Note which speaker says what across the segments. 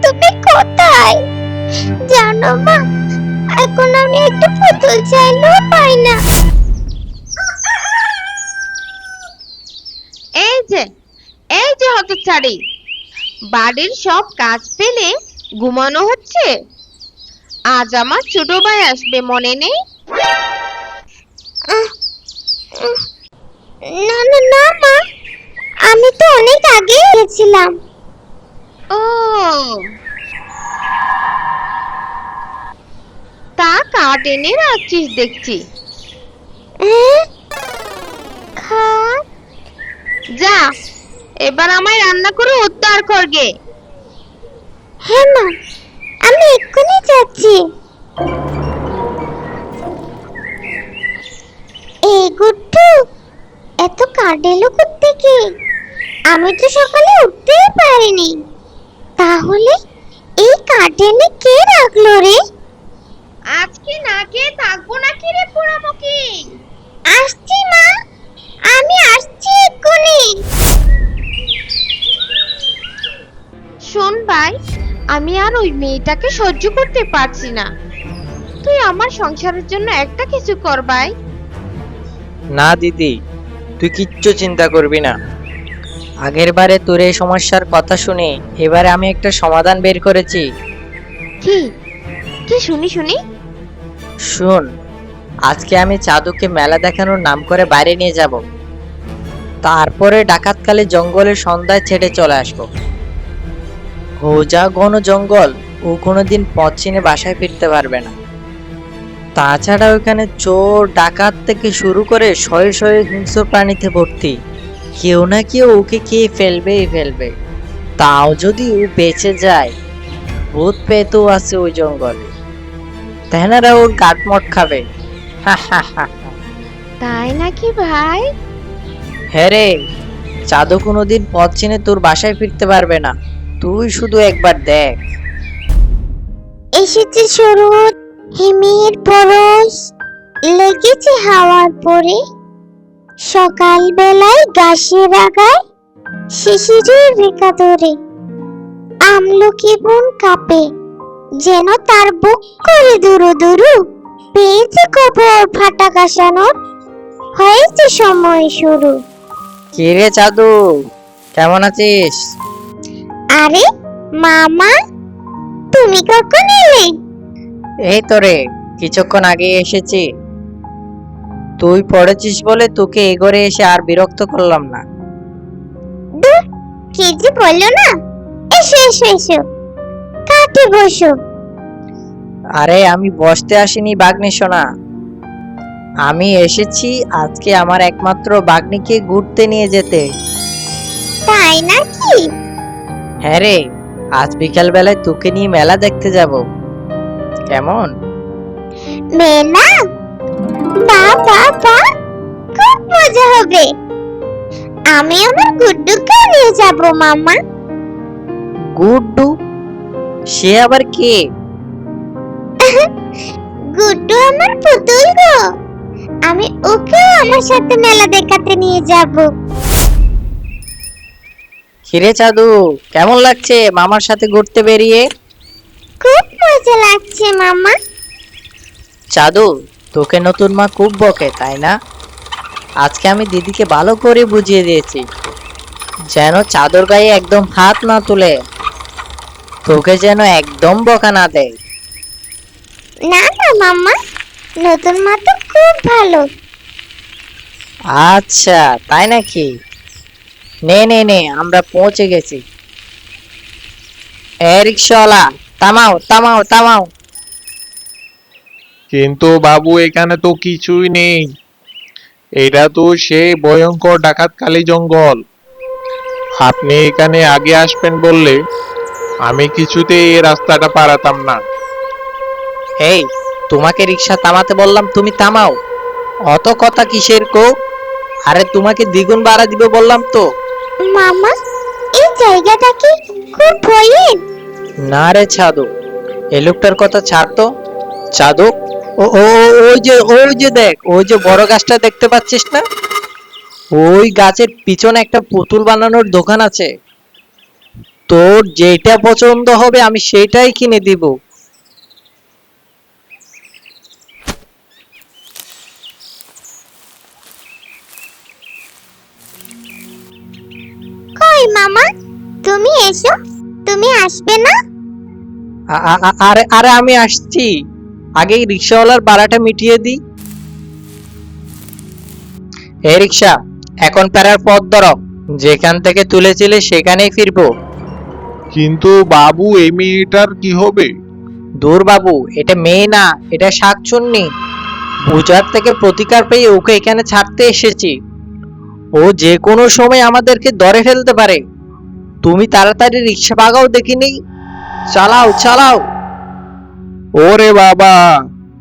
Speaker 1: তুমি কোথায়? জানো মা, এখন আমি একটা পুতুল চাইলেও পাই না।
Speaker 2: এই যে এই যে হতচ্ছাড়ি, বাড়ির সব কাজ ফেলে ঘুমানো হচ্ছে। আজ আমার ছোট ভাই আসবে, মনে নেই?
Speaker 1: আহ, উহ, না না না মা, আমি তো অনেক আগে গেছিলাম।
Speaker 2: ও, তা কাঠ এনে রাখছিস দেখছি।
Speaker 1: হ্যাঁ, খাট?
Speaker 2: যা, এবার আমায় রান্না করে উদ্ধার করগে।
Speaker 1: হ্যাঁ মা, আমি এক্ষুনি যাচ্ছি। এই গুড্ডু, এত কাঠ এলো কোত্থেকে? আমি তো সকালে উঠতেই পারিনি। তাহলে এই কাঠ এনে কে রাখলো রে?
Speaker 2: আজকে না খেয়ে থাকবো নাকি রে পোড়ামুখী?
Speaker 1: আসছি মা, আমি আসছি এক্ষুনি।
Speaker 2: শোন ভাই, আমি আর ওই মেয়েটাকে সহ্য করতে পারছি না। তুই আমার সংসারের জন্য একটা কিছু কর ভাই।
Speaker 3: না দিদি, তুই কিচ্ছু চিন্তা করবি না। আগের বারে তোর এই সমস্যার কথা শুনে এবারে আমি একটা সমাধান বের করেছি।
Speaker 2: কি? কি শুনি শুনি?
Speaker 3: শুন, আজকে আমি চাঁদুকে মেলা দেখানোর নাম করে বাইরে নিয়ে যাব। তারপরে ডাকাতকালে জঙ্গলের সন্ধ্যায় ছেড়ে চলে আসবো। ও যা ঘন জঙ্গল, ও কোনোদিন পথ চিনে বাসায় ফিরতে পারবে না। তাছাড়া ওখানে চোর ডাকাত থেকে শুরু করে শয়ে শয়ে হিংস্র প্রাণীতে ভর্তি। কেউ না কেউ ওকে খেয়ে ফেলবেই ফেলবে। তাও যদি ও বেঁচে যায়, ভূত পেতও আছে ওই জঙ্গলে, তেনারা ওর কাঠমট খাবে। হা হা হা।
Speaker 2: তাই নাকি ভাই?
Speaker 3: হ্যাঁ রে, চাঁদও কোনোদিন পথ চিনে তোর বাসায় ফিরতে পারবে না। তুই শুধু একবার দেখ।
Speaker 1: এসেছে শরৎ, হিমের পরশ লেগেছে হাওয়ার পরে। সকাল বেলায় গাছের আগায় শিশিরের রেখা ধরে। আমলকি বন কাঁপে, যেন তার বুক করে দুরু দুরু। পেয়েছে খবর ফাটা কাশানোর, হয়েছে সময় শুরু।
Speaker 3: কে রে চাঁদু, কেমন আছিস?
Speaker 1: আরে মামা, তুমি কখন এলে?
Speaker 3: এই তো রে, কিছুক্ষণ আগে এসেছি। তুই পড়েছিস বলে তোকে এ ঘরে এসে আর বিরক্ত করলাম না।
Speaker 1: দূর, কি যে বললো না। এসো এসো এসো, কাঠে বসো।
Speaker 3: আরে আমি বসতে আসিনি বাগ্নি সোনা, আমি এসেছি আজকে আমার একমাত্র বাগ্নিকে ঘুরতে নিয়ে যেতে।
Speaker 1: তাই নাকি?
Speaker 3: হ্যাঁ রে, আজ বিকাল বেলায় তোকে নিয়ে মেলা দেখতে যাব। কেমন?
Speaker 1: মেলা? বাহ বাহ বাহ, খুব মজা হবে। আমি আমার গুড্ডুকে নিয়ে যাব মামা।
Speaker 3: গুড্ডু? সে আবার কে?
Speaker 1: গুড্ডু আমার পুতুল গো, আমি ওকেও আমার সাথে মেলা দেখাতে নিয়ে যাব।
Speaker 3: কিরে চাঁদু, কেমন লাগছে মামার সাথে ঘুরতে বেরিয়ে?
Speaker 1: খুব মজা লাগছে মামা।
Speaker 3: চাঁদু, তোকে নতুন মা খুব বকে তাই না? আজকে আমি দিদিকে ভালো করে বুঝিয়ে দিয়েছি, যেন চাদর গায়ে একদম হাত না তুলে, তোকে যেন একদম বকা না দেয়।
Speaker 1: না না মামা, নতুন মা তো খুব ভালো।
Speaker 3: আচ্ছা তাই নাকি? নে নে নে, আমরা পৌঁছে গেছি। এ রিক্সাওয়ালা, থামাও থামাও থামাও।
Speaker 4: কিন্তু বাবু, এখানে তো কিছুই নেই। এটা তো সেই ভয়ঙ্কর ডাকাতকালী জঙ্গল। আপনি এখানে আগে আসবেন বললে আমি কিছুতেই এই রাস্তাটা পারাতাম না।
Speaker 3: এই, তোমাকে রিক্সা থামাতে বললাম, তুমি থামাও। অত কথা কিসের কো? আরে তোমাকে দ্বিগুণ ভাড়া দিব বললাম তো।
Speaker 1: মামা, এই জায়গাটা কি খুব ভয়ের?
Speaker 3: না রে ছাদু, এই লোকটার কথা ছাড় তো। চাঁদু, ও ও ওই যে দেখ, ওই যে বড় গাছটা দেখতে পাচ্ছিস না? ওই গাছের পিছনে একটা পুতুল বানানোর দোকান আছে। তোর যেটা পছন্দ হবে আমি সেটাই কিনে দিব।
Speaker 1: কই মামা, তুমি এসো, তুমি আসবে না?
Speaker 3: আরে আরে আমি আসছি, আগে রিক্সাওয়ালার ভাড়াটা মিটিয়ে দিই। এই রিক্সা, এখন ফেরার পথ ধরো, যেখান থেকে তুলেছিলে সেখানেই ফিরবো।
Speaker 4: কিন্তু বাবু, এই মেয়েটার কি হবে?
Speaker 3: দূর বাবু, এটা মেয়ে না, এটা শাকচুন্নি। বুঝার থেকে প্রতিকার পেয়ে ওকে এখানে ছাড়তে এসেছি। ও যে কোনো সময় আমাদেরকে ধরে ফেলতে পারে। তুমি তাড়াতাড়ি রিক্সা ভাগাও দেখিনি। চালাও চালাও।
Speaker 4: ওরে বাবা,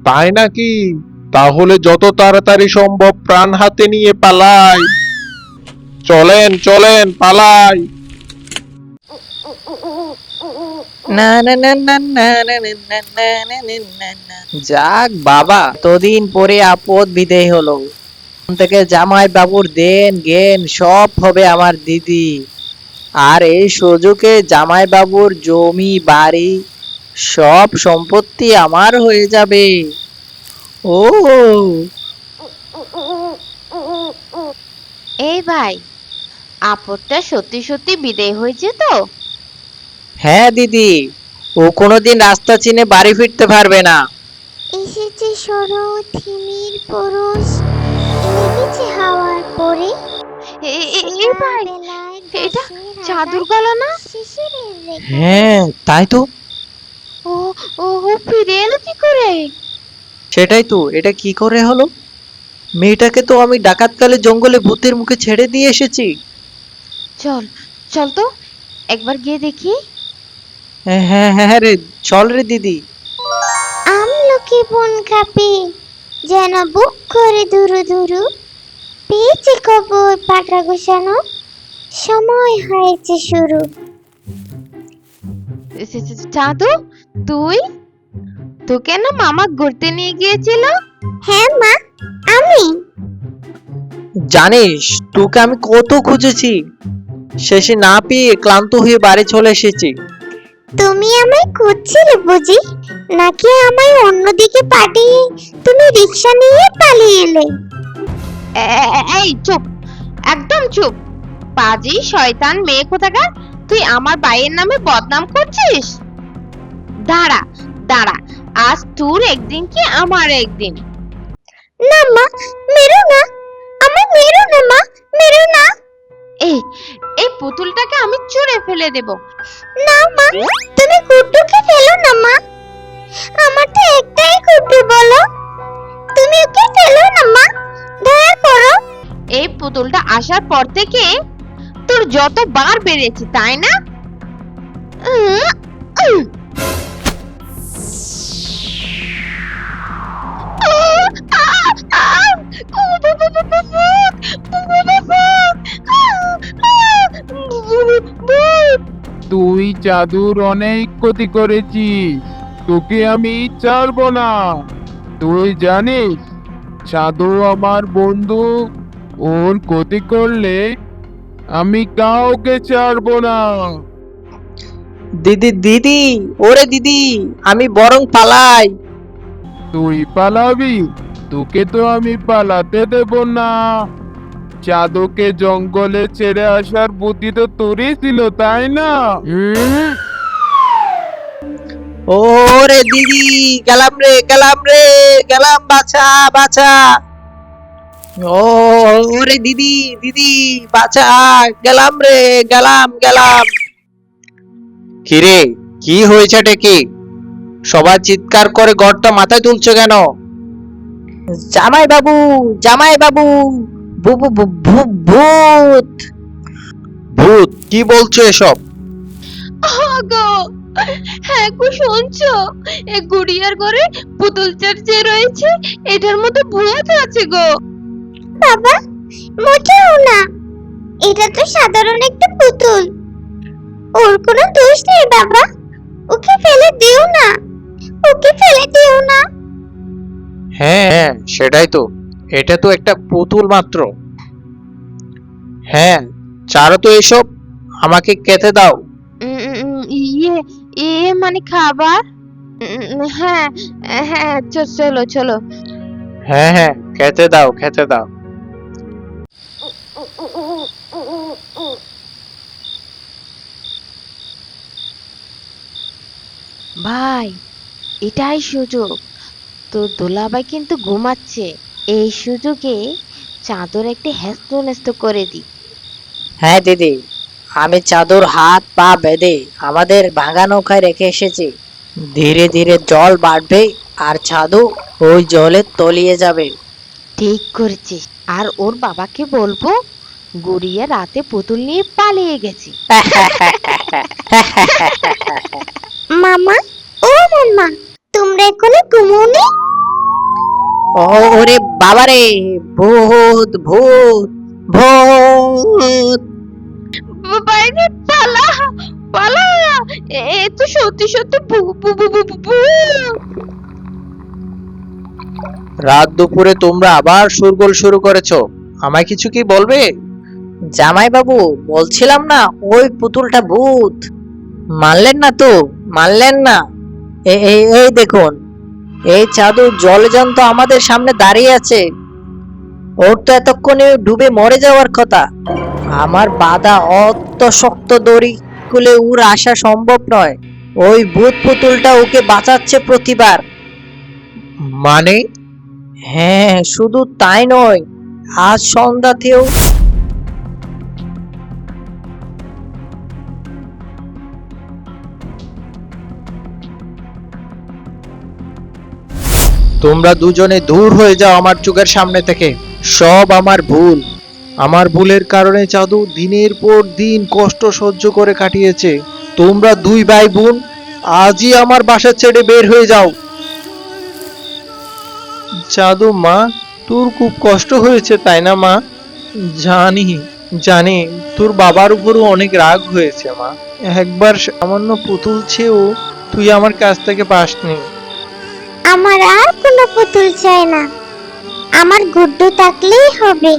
Speaker 4: তাই নাকি? তাহলে যত তাড়াতাড়ি সম্ভব প্রাণ হাতে নিয়ে পালাই। চলেন চলেন, পালাই।
Speaker 3: না না না না না না না না না না না না না। যাক বাবা, এতদিন পরে আপদ বিদেয় হলো। এখন থেকে জামাই বাবুর দেন জ্ঞান সব হবে আমার দিদি। আর এই সুযোগে জামাই বাবুর জমি বাড়ি সব সম্পত্তি আমার হয়ে যাবে। ও
Speaker 2: এই ভাই, আপদটা সত্যি সত্যি বিদায় হয়েছে তো?
Speaker 3: হ্যাঁ দিদি, ও কোনোদিন রাস্তা চিনে বাড়ি ফিরতে পারবে না।
Speaker 1: এসেছে সরো থিমির পুরুষ, লেগেছে হাওয়ার পরে।
Speaker 2: এই ভাই, এটা জাদুর গলা না?
Speaker 3: হ্যাঁ তাই তো।
Speaker 2: ও ও ও ফিরে এলো কি করে?
Speaker 3: সেটাই তো, এটা কি করে হলো? মেয়েটাকে তো আমি ডাকাতকালে জঙ্গলে ভূতের মুখে ছেড়ে দিয়ে এসেছি।
Speaker 2: চল চল তো, একবার গিয়ে দেখি।
Speaker 3: হ্যাঁ হ্যাঁ হ্যাঁ রে, চল রে দিদি।
Speaker 1: আমলকি বন কাঁপে, যেন বুক করে দুরু দুরু। পেয়েছে খবর পাটা গোছানো, সময় হয়েছে শুরু।
Speaker 2: জাদু, তুই? তোকে না মামা ঘুরতে নিয়ে গিয়েছিল?
Speaker 1: হ্যাঁ মা, আমি।
Speaker 3: জানিস তোকে আমি কত খুঁজেছি, শেষে না পেয়ে ক্লান্ত হয়ে বাড়ি চলে এসেছি।
Speaker 1: তুমি আমায় খুঁজছিলে বুঝি, নাকি আমায় অন্যদিকে পাঠিয়ে তুমি রিক্সা নিয়ে পালিয়ে এলে?
Speaker 2: এই চুপ, একদম চুপ। পাজি শয়তান মেয়ে কোথাকার, তুই আমার ভাইয়ের নামে বদনাম করছিস। দাঁড়া দাঁড়া, আজ তোর একদিন কি আমার একদিন।
Speaker 1: না মা, মেরো না, আমায় মেরো না মা, মেরো না।
Speaker 2: এই এই পুতুলটাকে আমি ছুঁড়ে ফেলে দেব।
Speaker 1: না মা, তুমি গুড্ডুকে ফেলো না মা, আমার তো একটাই গুড্ডু বলো, তুমি ওকে ফেলো না মা, দয়া করো।
Speaker 2: এই পুতুলটা আসার পর থেকে তোর যত বার বেড়েছে তাই না? উম, উম।
Speaker 5: তুই জাদুর অনেক ক্ষতি করেছিস, তোকে আমি ছাড়বো না। তুই জানিস জাদু আমার বন্ধু, ওর ক্ষতি করলে আমি কাউকে ছাড়বো না।
Speaker 3: দিদি দিদি, ওরে দিদি, আমি বরং পালাই।
Speaker 5: তুই পালাবি? তোকে তো আমি পালাতে দেব না। জাদুকে জঙ্গলে ছেড়ে আসার বুদ্ধি তো তোরই ছিল, তাই না?
Speaker 3: ওরে দিদি, গেলাম রে গেলাম রে গেলাম, বাছা বাছা। ও ওরে দিদি দিদি, বাছা, গেলাম রে গেলাম গেলাম। কিরে, কি হয়েছেটা কি? সবাই চিৎকার করে ঘরটা মাথায় তুলছো কেন? জামাই বাবু, জামাই বাবু, ভূত। ভূত? কি বলছো এসব?
Speaker 2: গো, হ্যাঁ গো, শুনছো? এই গুড়িয়ার ঘরে পুতুল চর্চে রয়েছে, এটার মধ্যে ভূত আছে গো।
Speaker 1: বাবা, মোটেও না, এটা তো সাধারণ একটা পুতুল, ওর কোনো দোষ নেই বাবা, ওকে ফেলে দিও না, ওকে ফেলে দিও না।
Speaker 3: হ্যাঁ হ্যাঁ, সেটাই তো, এটা তো একটা পুতুল মাত্র। হ্যাঁ, ছাড়ো তো এসব, আমাকে খেতে দাও।
Speaker 2: ইয়ে ইয়ে মানে খাবার? হ্যাঁ হ্যাঁ, চলো চলো।
Speaker 4: হ্যাঁ হ্যাঁ, খেতে দাও খেতে দাও।
Speaker 2: ভাই, এটাই সুযোগ। তো দোলাভাই কিন্তু ঘুমাচ্ছে, এই সুযোগে চাদর একটা হেস্ত নেস্ত করে দি।
Speaker 3: হ্যাঁ দিদি, আমি চাদর হাত পা বেঁধে আমাদের ভাঙা নৌকায় রেখে এসেছি। ধীরে ধীরে জল বাড়বে আর চাদু ওই জলে তলিয়ে যাবে।
Speaker 2: ঠিক করেছিস। আর ওর বাবাকে বলবো গুড়িয়া রাতে পুতুল নিয়ে পালিয়ে গেছি।
Speaker 1: মামা, ও মামা, তোমরা এখনো ঘুমোওনি?
Speaker 3: ওরে বাবারে, ভূত ভূত ভূত!
Speaker 2: বাইরে পালা পালা, এ তো সত্যি সত্যি
Speaker 4: রাত দুপুরে তোমরা আবার শোরগোল শুরু করেছো, আমায় কিছু কি বলবে?
Speaker 3: জামাই বাবু, বলছিলাম না ওই পুতুলটা ভূত। মানলেন না তো, মানলেন না। এই দেখুন, এই চাদু জলজন্ত আমাদের সামনে দাঁড়িয়ে আছে। ওর তো এতক্ষণে ডুবে মরে যাওয়ার কথা। আমার বাঁধা অত শক্ত দড়ি খুলে ওর আসা সম্ভব নয়। ওই ভূত পুতুলটা ওকে বাঁচাচ্ছে প্রতিবার।
Speaker 4: মানে?
Speaker 3: হ্যাঁ, শুধু তাই নয়, আজ সন্ধ্যাতেও
Speaker 4: তোমরা দুজনে দূর হয়ে যাও আমার চোখের সামনে থেকে। সব আমার ভুল। আমার ভুলের কারণে চাঁদু দিনের পর দিন কষ্ট সহ্য করে কাটিয়েছে। তোমরা দুই ভাই বোন আজই আমার বাসা ছেড়ে বের হয়ে যাও। চাঁদু মা, তোর খুব কষ্ট হয়েছে তাই না মা? জানি জানি, তোর বাবার উপরও অনেক রাগ হয়েছে মা। একবার সামান্য পুতুল চেয়েও তুই আমার কাছ থেকে পাসনি।
Speaker 1: আমার আর কোনো পুতুল চাই না, আমার গুড্ডু থাকলেই হবে।